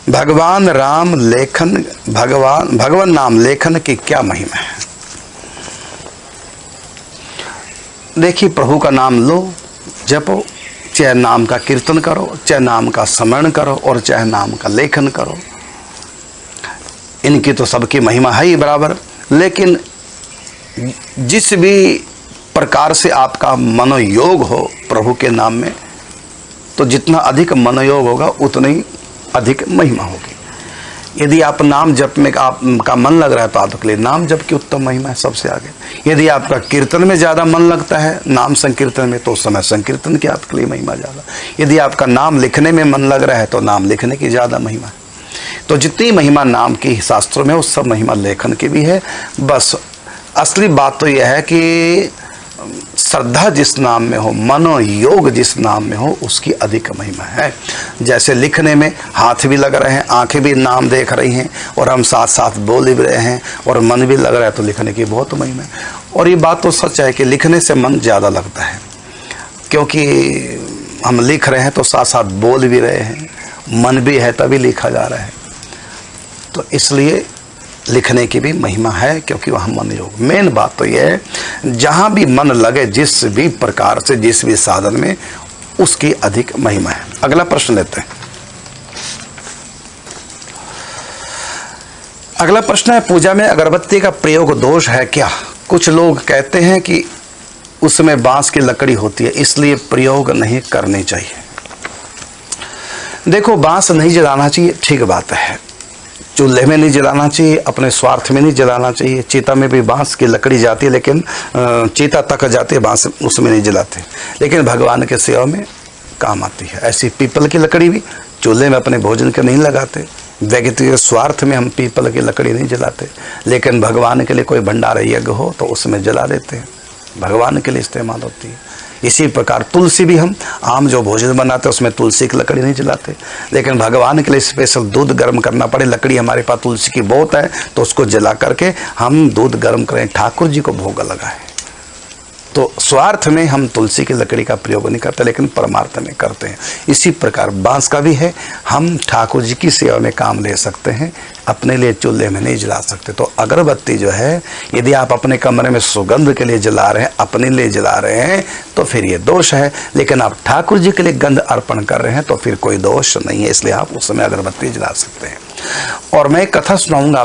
भगवान राम लेखन भगवान नाम लेखन की क्या महिमा है। देखिए, प्रभु का नाम लो, जपो, चाहे नाम का कीर्तन करो, चाहे नाम का स्मरण करो और चाहे नाम का लेखन करो। इनकी तो सबकी महिमा है ही बराबर। लेकिन जिस भी प्रकार से आपका मनोयोग हो प्रभु के नाम में, तो जितना अधिक मनोयोग होगा उतनी अधिक महिमा होगी। यदि आप नाम जप में आपका मन लग रहा है तो आपके लिए नाम जप की उत्तम महिमा है सबसे आगे। यदि आपका कीर्तन में ज़्यादा मन लगता है, नाम संकीर्तन में, तो उस समय संकीर्तन की आपके लिए महिमा ज़्यादा। यदि आपका नाम लिखने में मन लग रहा है तो नाम लिखने की ज़्यादा महिमा है। तो जितनी महिमा नाम की शास्त्रों में, उस सब महिमा लेखन की भी है। बस असली बात तो यह है कि श्रद्धा जिस नाम में हो, मनोयोग जिस नाम में हो, उसकी अधिक महिमा है। जैसे लिखने में हाथ भी लग रहे हैं, आंखें भी नाम देख रही हैं और हम साथ साथ बोल भी रहे हैं और मन भी लग रहा है, तो लिखने की बहुत महिमा है। और ये बात तो सच है कि लिखने से मन ज़्यादा लगता है, क्योंकि हम लिख रहे हैं तो साथ साथ बोल भी रहे हैं, मन भी है तभी लिखा जा रहा है। तो इसलिए लिखने की भी महिमा है, क्योंकि वहाँ मन योग। मेन बात तो यह है, जहाँ भी मन लगे, जिस भी प्रकार से, जिस भी साधन में, उसकी अधिक महिमा है। अगला प्रश्न लेते हैं। अगला प्रश्न है, पूजा में अगरबत्ती का प्रयोग दोष है क्या? कुछ लोग कहते हैं कि उसमें बांस की लकड़ी होती है, इसलिए प्रयोग नहीं करनी चाहिए। देखो, बांस नहीं जलाना चाहिए, ठीक बात है। चूल्हे में नहीं जलाना चाहिए, अपने स्वार्थ में नहीं जलाना चाहिए। चीता में भी बांस की लकड़ी जाती है, लेकिन चीता तक जाती है, बांस उसमें नहीं जलाते, लेकिन भगवान के सेवा में काम आती है। ऐसी पीपल की लकड़ी भी चूल्हे में अपने भोजन के नहीं लगाते। व्यक्तिगत स्वार्थ में हम पीपल की लकड़ी नहीं जलाते, लेकिन भगवान के लिए कोई भंडारा यज्ञ हो तो उसमें जला देते हैं, भगवान के लिए इस्तेमाल होती है। इसी प्रकार तुलसी भी, हम आम जो भोजन बनाते हैं उसमें तुलसी की लकड़ी नहीं जलाते, लेकिन भगवान के लिए स्पेशल दूध गर्म करना पड़े, लकड़ी हमारे पास तुलसी की बहुत है तो उसको जला करके हम दूध गर्म करें, ठाकुर जी को भोग लगाएं। तो स्वार्थ में हम तुलसी की लकड़ी का प्रयोग नहीं करते, लेकिन परमार्थ में करते हैं। इसी प्रकार बांस का भी है, हम ठाकुर जी की सेवा में काम ले सकते हैं, अपने लिए चूल्हे में नहीं जला सकते। तो अगरबत्ती जो है, यदि आप अपने कमरे में सुगंध के लिए जला रहे हैं, अपने लिए जला रहे हैं, तो फिर ये दोष है। लेकिन आप ठाकुर जी के लिए गंध अर्पण कर रहे हैं तो फिर कोई दोष नहीं है, इसलिए आप उस समय अगरबत्ती जला सकते हैं। और मैं कथा सुनाऊंगा।